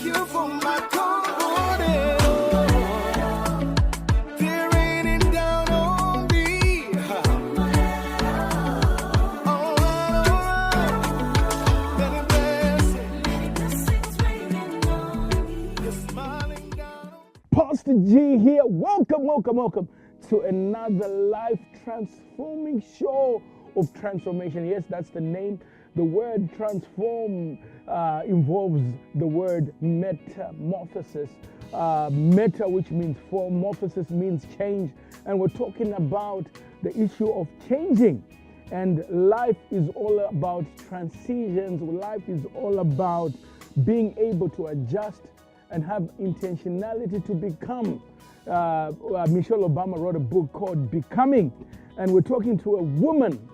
thank you for my confidence. They're raining down on me. All right. Many blessings raining on me. You're smiling down on Pastor G here. Welcome to another life transforming show of transformation. Yes, that's the name. The word transform involves the word metamorphosis. Meta, which means form, morphosis means change. And we're talking about the issue of changing. And life is all about transitions. Life is all about being able to adjust and have intentionality to become. Michelle Obama wrote a book called Becoming, and we're talking to a woman,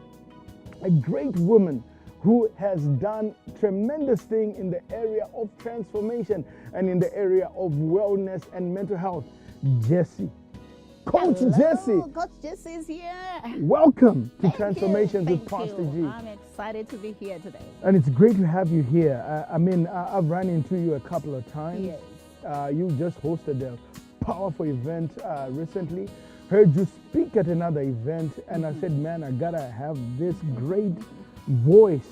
a great woman who has done tremendous thing in the area of transformation and in the area of wellness and mental health. Jessie. Coach Hello, Jessie. Coach Jessie is here. Welcome to Thank Transformations you. with Thank Pastor you. G. I'm excited to be here today. And it's great to have you here. I've run into you a couple of times. Yes. You just hosted a powerful event recently. Heard you speak at another event, and I said, man, I gotta have this great voice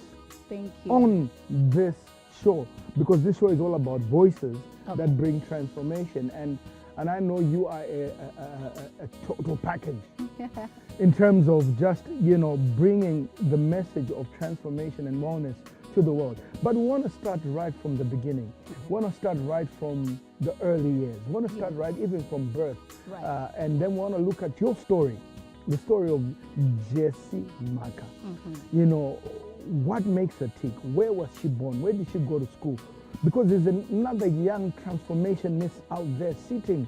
Thank you. on this show, because this show is all about voices that bring transformation. And I know you are a total package in terms of just, bringing the message of transformation and wellness to the world. But we want to start right from the beginning. We want to start right from the early years. We want to start right even from birth. Right. And then we want to look at your story, the story of Jessie Maka. What makes her tick? Where was she born? Where did she go to school? Because there's another young transformationist out there sitting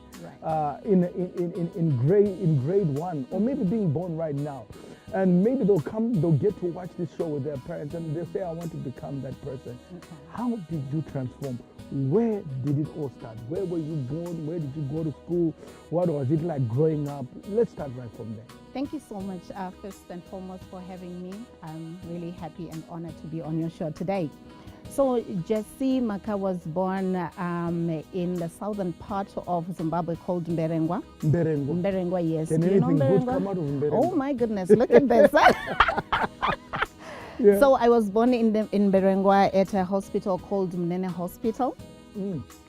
in grade one, or maybe being born right now. And maybe they'll get to watch this show with their parents and they'll say, I want to become that person. Okay. How did you transform? Where did it all start? Where were you born? Where did you go to school? What was it like growing up? Let's start right from there. Thank you so much, first and foremost, for having me. I'm really happy and honored to be on your show today. So Jessie Maka was born in the southern part of Zimbabwe called Mberengwa. Mberengwa, yes. Can anything good come out of Mberengwa? Oh my goodness, look at this. Yeah. So I was born in Mberengwa at a hospital called Mnene Hospital.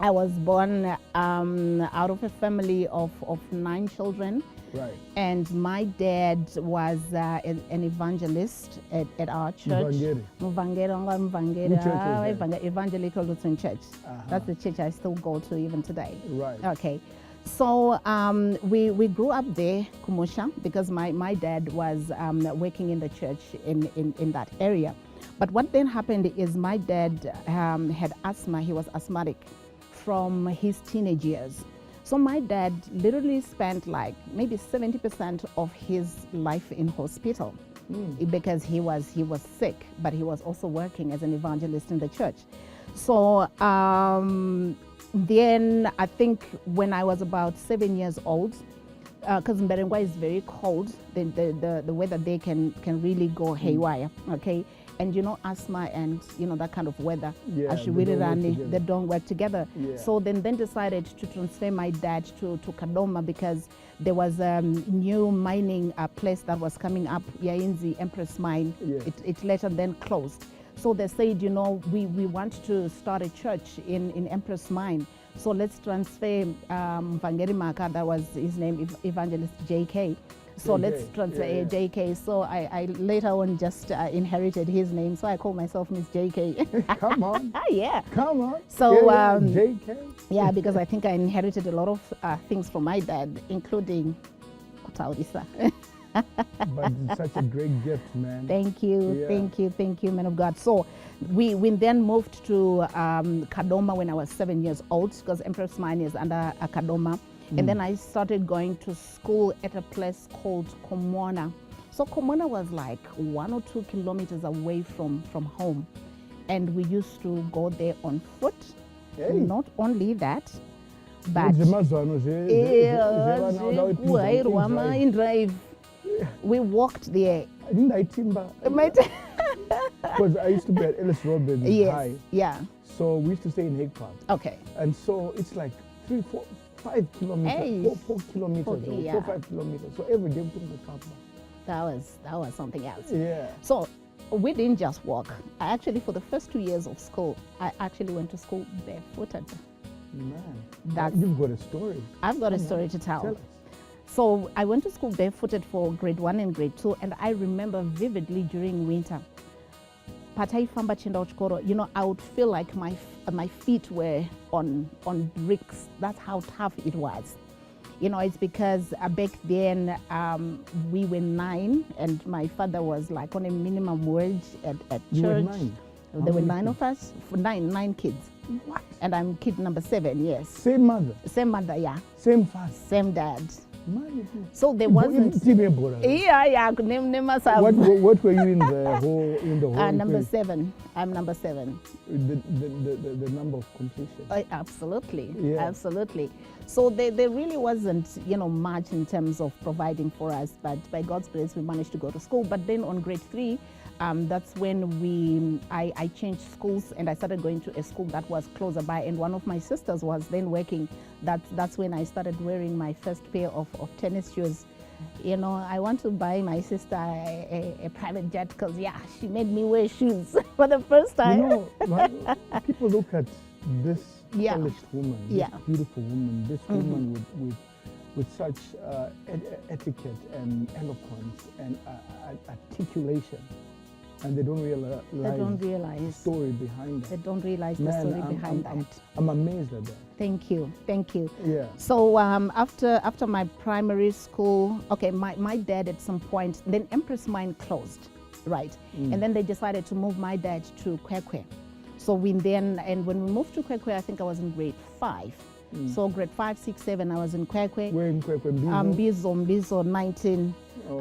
I was born out of a family of 9 children. Right. And my dad was an evangelist at our church. Evangelical Lutheran Church. That's the church I still go to even today. Right. Okay. So we grew up there, Kumusha, because my dad was working in the church in that area. But what then happened is my dad had asthma. He was asthmatic from his teenage years. So my dad literally spent like maybe 70% of his life in hospital because he was sick, but he was also working as an evangelist in the church. So then I think when I was about 7 years old, because Mberengwa is very cold, the weather there can really go haywire, okay? And asthma and that kind of weather, they don't work together. Yeah. So then decided to transfer my dad to Kadoma, because there was a new mining place that was coming up, Yainzi Empress Mine. Yeah. It later then closed. So they said, we want to start a church in Empress Mine. So let's transfer Vangeri Maka, that was his name, Evangelist JK. So let's transfer JK. So I later on just inherited his name. So I call myself Miss JK. Come on. Yeah. Come on. So JK. Yeah, because I think I inherited a lot of things from my dad, including Kutaurisa. But it's such a great gift, man. Thank you, thank you, man of God. So we then moved to Kadoma when I was 7 years old, because Empress Mine is under Kadoma. And then I started going to school at a place called Komona. So Komona was like 1 or 2 kilometers away from home. And we used to go there on foot. Hey. Not only that, but we walked there. Because I used to be at Ellis Robbins Yes. High. Yeah. So we used to stay in Hague Park. Okay. And so it's like 3, 4, 5 kilometers, Hey. 4 kilometers, Four- or yeah. 4, 5 kilometers. So every day we took the car. That was something else. Yeah. So we didn't just walk. I actually, for the first 2 years of school, I actually went to school barefooted. Man, That's- you've got a story. I've got a Come on, story to tell. Tell us. So I went to school barefooted for grade 1 and grade 2, and I remember vividly during winter. Pataifamba chenda uchikoro, you know, I would feel like my feet were on bricks. That's how tough it was. You know, it's because back then we were 9, and my father was like on a minimum wage at You were church. 9? How There were many 9 of us, nine kids, What? and I'm kid number 7. Yes, Same mother, same mother, yeah, same father. same dad. Man, So there wasn't. Tell me about it. Yeah, name myself. What were you in the whole Number equation? 7. I'm number 7. The number of completion. Absolutely, Yeah. absolutely. So there really wasn't, you know, much in terms of providing for us, but by God's grace, we managed to go to school. But then on grade 3, that's when I changed schools, and I started going to a school that was closer by, and one of my sisters was then working. That's when I started wearing my first pair of tennis shoes. You know, I want to buy my sister a private jet because, yeah, she made me wear shoes for the first time. You know, people look at this Yeah. polished woman, this Yeah. beautiful woman, this woman with such etiquette and eloquence and articulation, and they don't realize They don't the realize. story behind They that. don't realize the Man, story behind that. I'm amazed at that. Thank you, thank you. Yeah. So after my primary school, okay, my dad at some point, then Empress Mine closed, right? And then they decided to move my dad to Kwekwe. So when we moved to Kwekwe, I think I was in grade 5. So grade 5, 6, 7, I was in Kwekwe. Where in Kwekwe? Mbizo? Mbizo 19. Oh.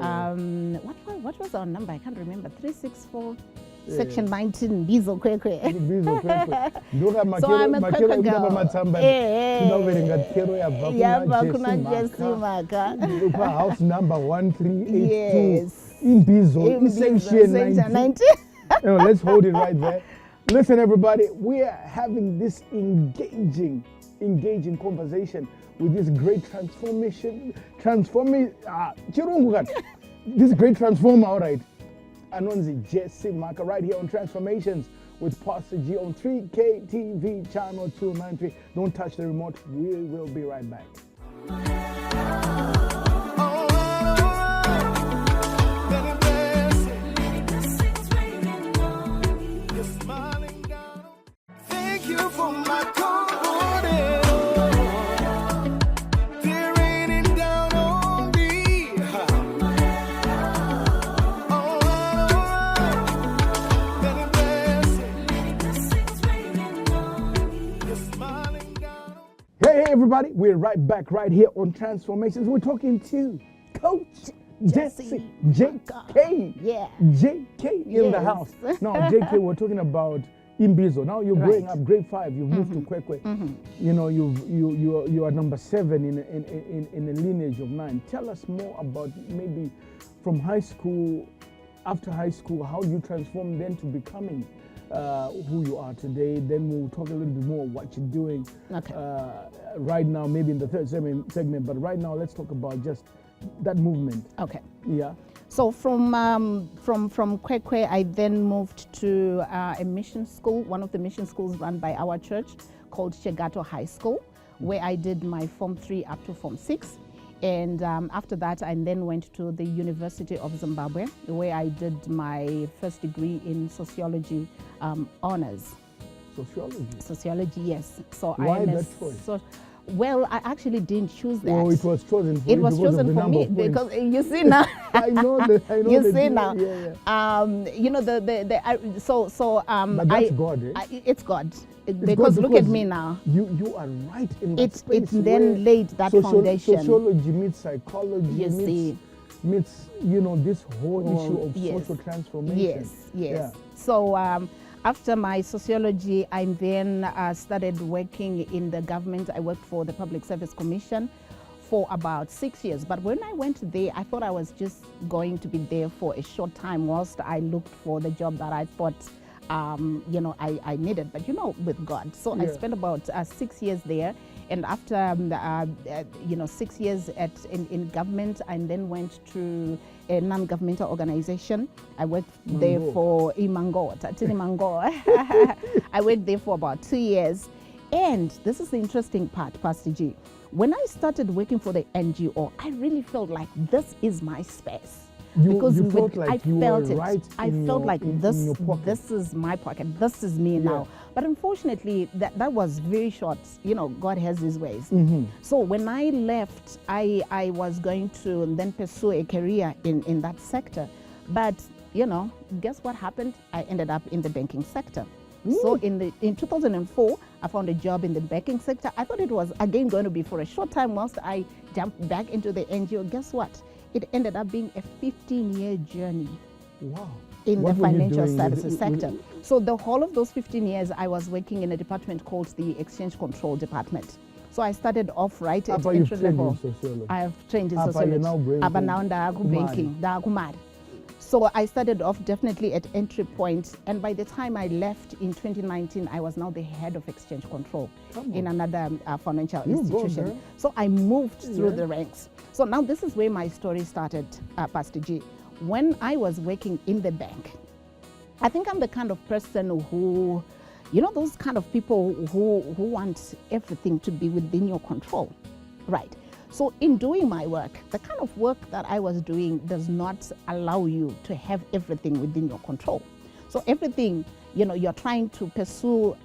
What was our number? I can't remember. 364. Yeah. Section 19, Mbizo Kwekwe. Mbizo Kwekwe. Ndoka So I'm a makero Kwekwe ekupa girl. matsamba. Eh. Tinoverenga kero yabva Yabva kuna kuna Jessie Jessie Maka. Maka. Upa house number 1382. Yes. Mbizo, section 19. Let's hold it right there. Listen, everybody, we are having this engaging conversation with this great this great transformer, all right. Anonzi Jessie Maka right here on Transformations with Pastor G on 3K TV channel 293. Don't touch the remote. We will be right back. Thank you for my confidence. They're raining down on me. Many blessings. You're smiling down on Hey, everybody, we're right back right here on Transformations. We're talking to Coach Jessie, JK. Yeah. JK in the Yes. house. Now, JK, we're talking about Imbizo. Now you're growing Right. up, grade 5. You've moved to Kwekwe. You know, you are number 7 in a lineage of 9. Tell us more about maybe from high school, after high school, how you transformed then to becoming who you are today. Then we'll talk a little bit more what you're doing Okay. right now, maybe in the third segment. But right now, let's talk about just that movement. Okay. Yeah. So from Kwekwe, I then moved to a mission school, one of the mission schools run by our church called Chegato High School, where I did my Form 3 up to Form 6. And after that, I then went to the University of Zimbabwe, where I did my first degree in sociology honors. Sociology, yes. So Why I'm a that choice? Well, I actually didn't choose that. Oh, it was chosen for It you was because of chosen the for number me of points. because you see now. I know that. You the see deal. now. Yeah. You know But that's God, eh? it's God. It's Because God look at me now. You are right in that It space. then where laid that foundation. Sociology meets psychology, You see. meets this whole issue of yes. social transformation. Yes. Yeah. So after my sociology, I then started working in the government. I worked for the Public Service Commission for about 6 years. But when I went there, I thought I was just going to be there for a short time whilst I looked for the job that I thought, I needed. But with God. So I spent about 6 years there. And after 6 years in government, I then went to a non-governmental organization. I worked there for Imango. I worked there for about 2 years. And this is the interesting part, Pastor G. When I started working for the NGO, I really felt like this is my space. Because you felt like I you felt were it. right I in felt your- like in this your pocket. this is my pocket. This is me now. But unfortunately, that was very short. God has his ways. So when I left, I was going to then pursue a career in that sector. But guess what happened? I ended up in the banking sector. So in 2004, I found a job in the banking sector. I thought it was again going to be for a short time whilst I jumped back into the NGO. Guess what? It ended up being a 15-year journey Wow. in What the were you financial doing with services it? sector. So the whole of those 15 years, I was working in a department called the Exchange Control Department. So I started off right at Apa you've entry trained in level. sociology. I have trained in Apa sociology. you're now brain Aba food. now ndaku Kumari. banking, ndaku mari. So I started off definitely at entry point, and by the time I left in 2019, I was now the head of exchange control Come in on. another financial You go, institution. girl. So I moved through Yeah. the ranks. So now this is where my story started, Pastor G. When I was working in the bank, I think I'm the kind of person who, those kind of people who want everything to be within your control, right? So in doing my work, the kind of work that I was doing does not allow you to have everything within your control. So everything, you're trying to pursue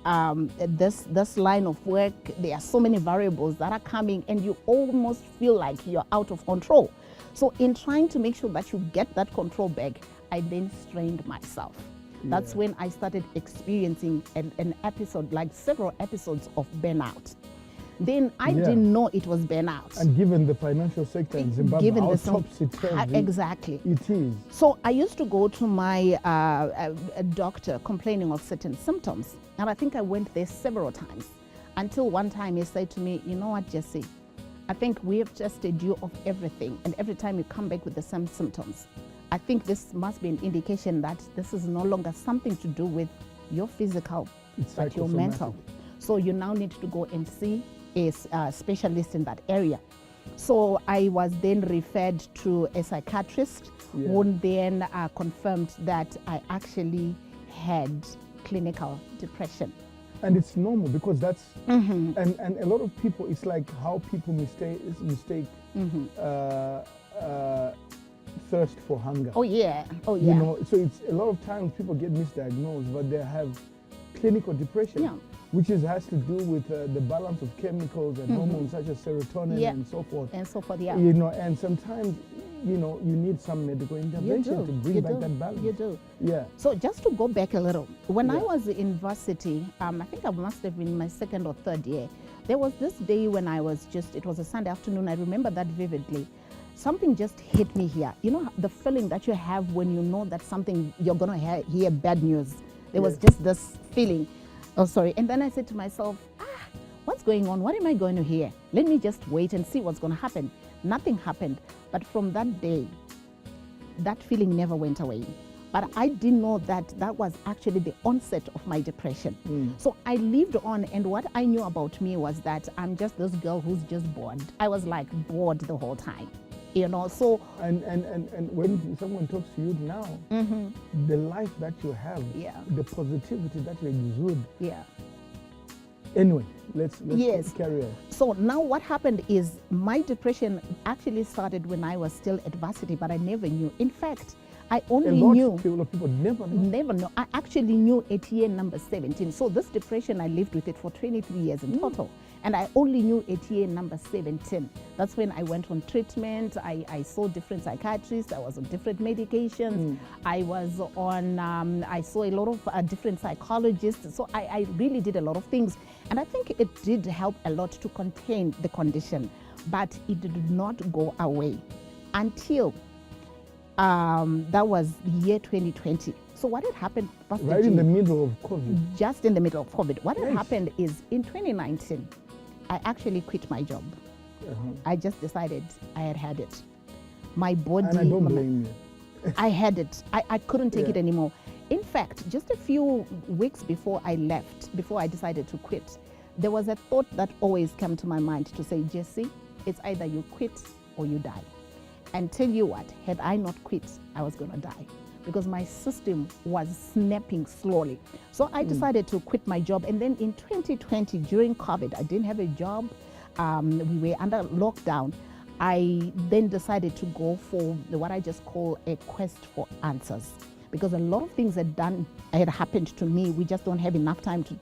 this line of work. There are so many variables that are coming and you almost feel like you're out of control. So in trying to make sure that you get that control back, I then strained myself. That's when I started experiencing an episode, like several episodes of burnout. Then I didn't know it was burnout. And given the financial sector in Zimbabwe, Given how the some- topsy-turvy Exactly. it is. So I used to go to my doctor complaining of certain symptoms. And I think I went there several times until one time he said to me, you know what, Jessie, I think we have tested you of everything. And every time you come back with the same symptoms, I think this must be an indication that this is no longer something to do with your physical, It's but your psychosomatic. mental. So you now need to go and see a specialist in that area. So I was then referred to a psychiatrist who then confirmed that I actually had clinical depression. And it's normal because that's and a lot of people, it's like how people mistake thirst for hunger. Oh yeah, oh yeah. So it's a lot of times people get misdiagnosed, but they have clinical depression, Yeah. which has to do with the balance of chemicals and hormones such as serotonin Yeah. and so forth. And so forth, yeah. And sometimes you need some medical intervention to bring back that balance. You do. Yeah. So just to go back a little, when I Yeah. was in varsity, I think I must have been in my second or third year, there was this day when it was a Sunday afternoon, I remember that vividly. Something just hit me here. You know the feeling that you have when you know that you're going to hear bad news. There was just this feeling. Oh, sorry. And then I said to myself, what's going on? What am I going to hear? Let me just wait and see what's going to happen. Nothing happened. But from that day, that feeling never went away. But I didn't know that was actually the onset of my depression. So I lived on, and what I knew about me was that I'm just this girl who's just bored. I was like bored the whole time, so. And when someone talks to you now, the life that you have, the positivity that you exude. Yeah. Anyway, let's Yes. carry on. So now what happened is my depression actually started when I was still at varsity, but I never knew. In fact, I only A lot knew. of people never know. Never know. I actually knew at year number 17. So this depression, I lived with it for 23 years in total. And I only knew at year number 17. That's when I went on treatment. I saw different psychiatrists. I was on different medications. I was on, I saw a lot of different psychologists. So I really did a lot of things. And I think it did help a lot to contain the condition. But it did not go away until that was the year 2020. So what had happened, Pastor Right G, in the middle of COVID. just in the middle of COVID, what had Yes. happened is in 2019, I actually quit my job. I just decided I had had it. My body, And I don't blame you. I had it. I couldn't take it Yeah. anymore. In fact, just a few weeks before I left, before I decided to quit, there was a thought that always came to my mind to say, Jessie, it's either you quit or you die. And tell you what, had I not quit, I was going to die because my system was snapping slowly. So I decided to quit my job. And then in 2020, during COVID, I didn't have a job. We were under lockdown. I then decided to go for what I just call a quest for answers, because a lot of things had happened to me. We just don't have enough time to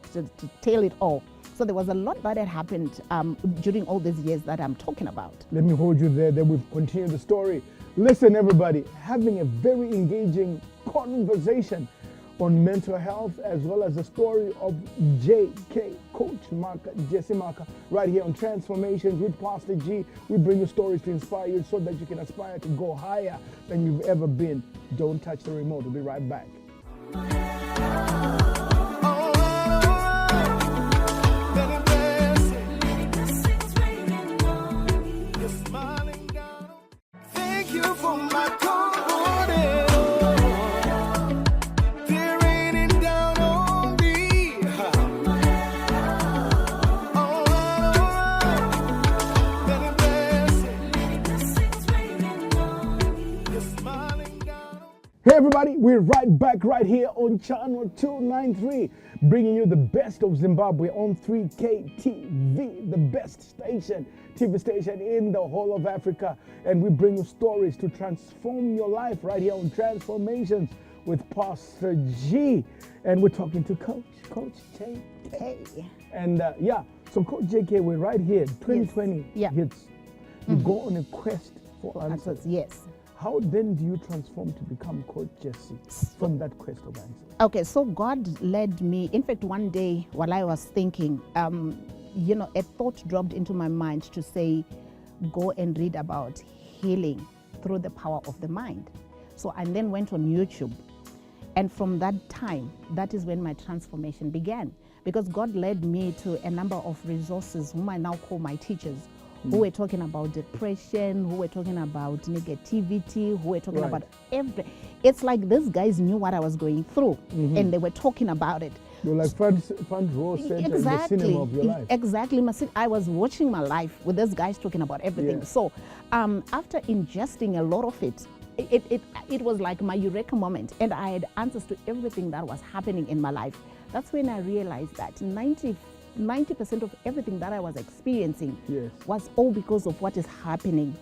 tell it all. So there was a lot that had happened during all these years that I'm talking about. Let me hold you there, then we'll continue the story. Listen, everybody, having a very engaging conversation on mental health, as well as the story of JK, Coach Marka, Jessie Marka, right here on Transformations with Pastor G. We bring you stories to inspire you so that you can aspire to go higher than you've ever been. Don't touch the remote. We'll be right back. Thank you for my confidence. They're raining down on me. Let it You're smiling down. Hey everybody, we're right back right here on channel 293, bringing you the best of Zimbabwe on 3K TV, the best station, TV station in the whole of Africa. And we bring you stories to transform your life right here on Transformations with Pastor G. And we're talking to Coach JK. And so Coach JK, we're right here, 2020 Yeah. hits. You go on a quest for answers. Answers, yes. How then do you transform to become Coach Jessie from that quest of answers? Okay, so God led me. In fact, one day while I was thinking, a thought dropped into my mind to say, go and read about healing through the power of the mind. So I then went on YouTube. And from that time, that is when my transformation began. Because God led me to a number of resources, whom I now call my teachers, who were talking about depression, who were talking about negativity, who were talking about everything. It's like these guys knew what I was going through, and they were talking about it. You're like front row center in the cinema of your life. Exactly. I was watching my life with these guys talking about everything. Yeah. So after ingesting a lot of it, it was like my eureka moment, and I had answers to everything that was happening in my life. That's when I realized that 90% of everything that I was experiencing was all because of what is happening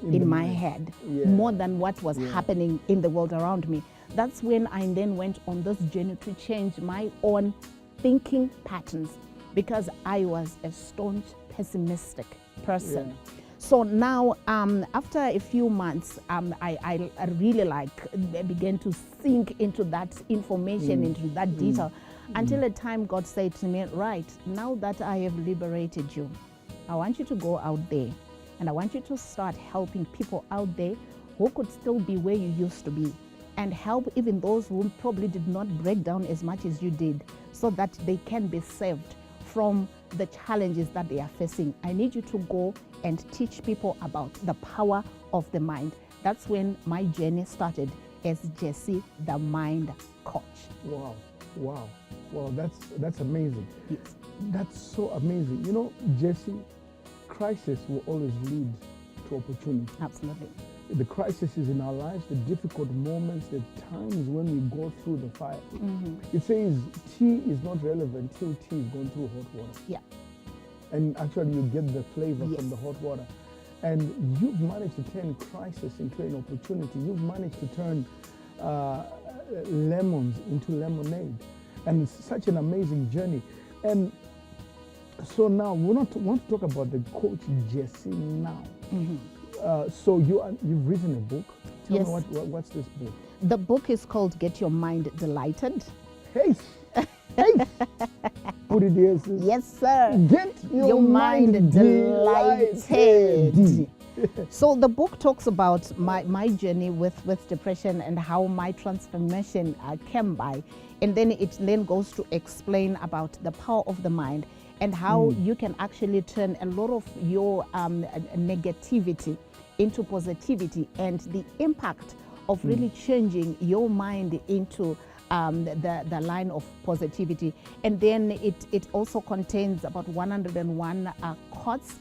in my head, more than what was happening in the world around me. That's when I then went on this journey to change my own thinking patterns, because I was a staunch pessimistic person. So now, after a few months, I really began to sink into that information, into that detail, until a time God said to me, right, now that I have liberated you, I want you to go out there, and I want you to start helping people out there who could still be where you used to be, and help even those who probably did not break down as much as you did, so that they can be saved from the challenges that they are facing. I need you to go and teach people about the power of the mind. That's when my journey started as Jessie, the Mind Coach. Wow, that's amazing. Yes. That's so amazing. You know, Jessie, crisis will always lead to opportunity. Absolutely. The crises in our lives, the difficult moments, the times when we go through the fire. It says tea is not relevant till tea is gone through hot water. Yeah. And actually you get the flavor from the hot water. And you've managed to turn crisis into an opportunity. You've managed to turn lemons into lemonade. And it's such an amazing journey. And so now we want to talk about the Coach Jessie now. So you've written a book. Tell me what's this book? The book is called Get Your Mind Delighted. Hey! Put it here, sis. Yes, sir. Get your mind delighted. So the book talks about my journey with depression and how my transformation came by. And then it goes to explain about the power of the mind and how you can actually turn a lot of your negativity into positivity, and the impact of really changing your mind into the line of positivity. And then it also contains about 101 quotes.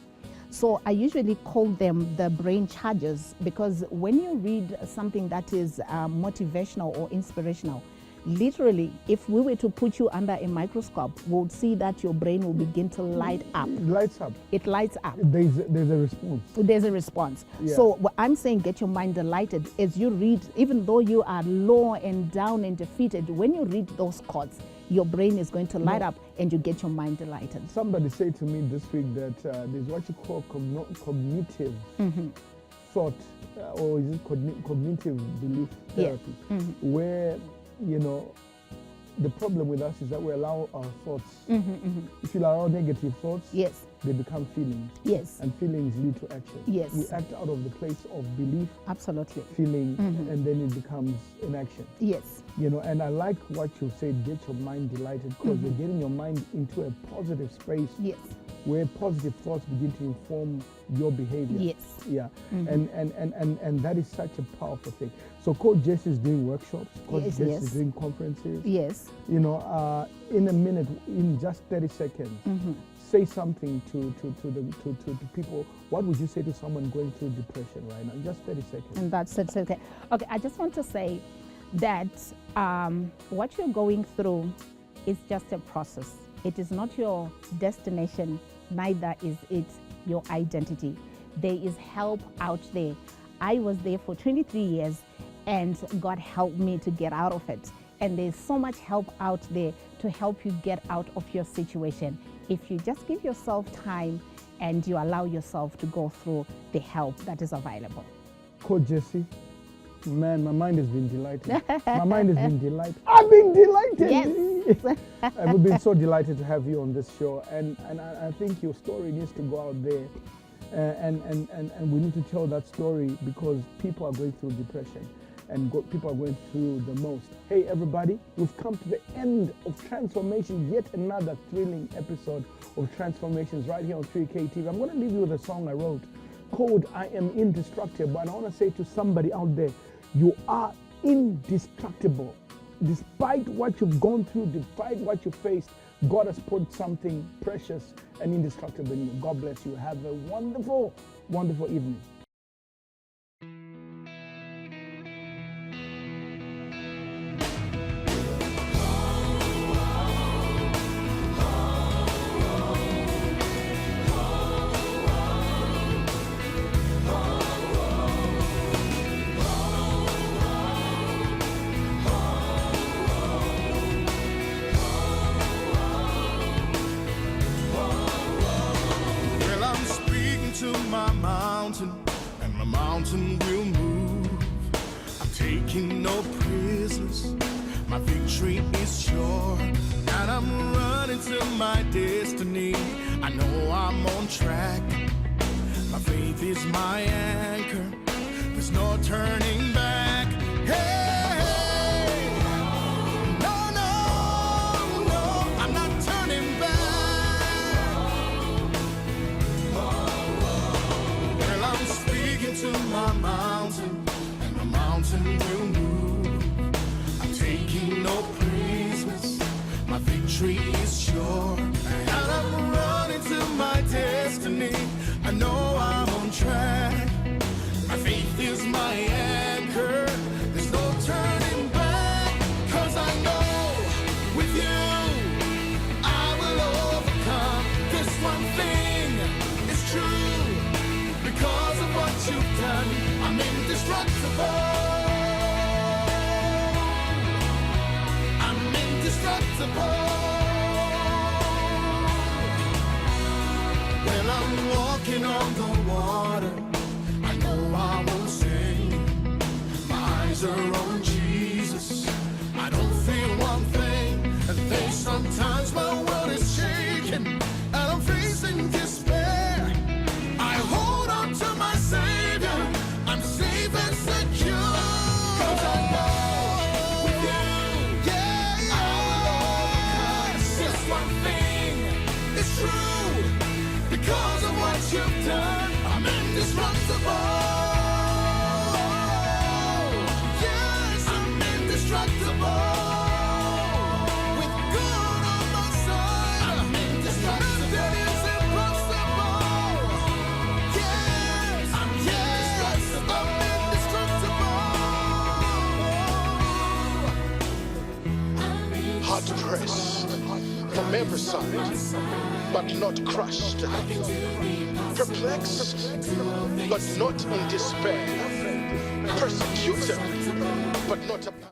So I usually call them the brain chargers, because when you read something that is motivational or inspirational, literally, if we were to put you under a microscope, we would see that your brain will begin to light up. It lights up. It lights up. There's a response. There's a response. Yeah. So what I'm saying, get your mind delighted as you read, even though you are low and down and defeated, when you read those quotes, your brain is going to light up and you get your mind delighted. Somebody said to me this week that there's what you call cognitive thought, or is it cognitive belief therapy, where, you know, the problem with us is that we allow our thoughts, if you allow negative thoughts, they become feelings. Yes. And feelings lead to action. Yes. We act out of the place of belief, Absolutely. feeling, and then it becomes an action. Yes. You know, and I like what you said, get your mind delighted, because you're getting your mind into a positive space Yes. where positive thoughts begin to inform your behavior. Yes. Yeah. And that is such a powerful thing. So Coach Jessie is doing workshops, Coach Yes, Jessie yes. is doing conferences. Yes. You know, in a minute, in just 30 seconds, say something to people. What would you say to someone going through depression right now? Just 30 seconds. And that's it. Okay. Okay, I just want to say that what you're going through is just a process. It is not your destination, neither is it your identity. There is help out there. I was there for 23 years and God helped me to get out of it. And there's so much help out there to help you get out of your situation. If you just give yourself time and you allow yourself to go through the help that is available. Coach Jessie, man, my mind has been delighted. My mind has been delighted. I've been delighted. Yes. We've been so delighted to have you on this show, and I think your story needs to go out there, and we need to tell that story, because people are going through depression, and people are going through the most. Hey everybody, we've come to the end of Transformation, yet another thrilling episode of Transformations right here on 3K TV. I'm going to leave you with a song I wrote called I Am Indestructible, and I want to say to somebody out there, you are indestructible. Despite what you've gone through, despite what you faced, God has put something precious and indestructible in you. God bless you. Have a wonderful, wonderful evening. Well, I'm speaking to my mountain, and my mountain will move. I'm taking no prisoners, my victory is sure, and I'm running to my destiny. I know I'm on track. My faith is my anchor. There's no turning back. Hey, no, no, no, I'm not turning back. Well, I'm speaking to my mountain, and my mountain will move. I'm taking no prisoners, my victory is sure, and I'm running to my destiny. I know I'm on track. My faith is my anchor. There's no turning back, 'cause I know with you I will overcome. This one thing is true, because of what you've done, I'm indestructible. I'm indestructible. Well, I'm walking on the water. I know I won't sink. My eyes are on Jesus. I don't feel one thing. And then sometimes my world is shaking, and I'm facing despair. I hold on to my Savior. I'm safe and secure, 'cause I know with you, I will overcome. Just one thing is true. what you've done. I'm indestructible. Yes, I'm indestructible. With God on my side, I'm indestructible. Nothing is impossible. Yes, I'm indestructible. I'm indestructible. Hard pressed from every side, but not crushed. Perplexed, but not in despair. Persecuted, but not abandoned.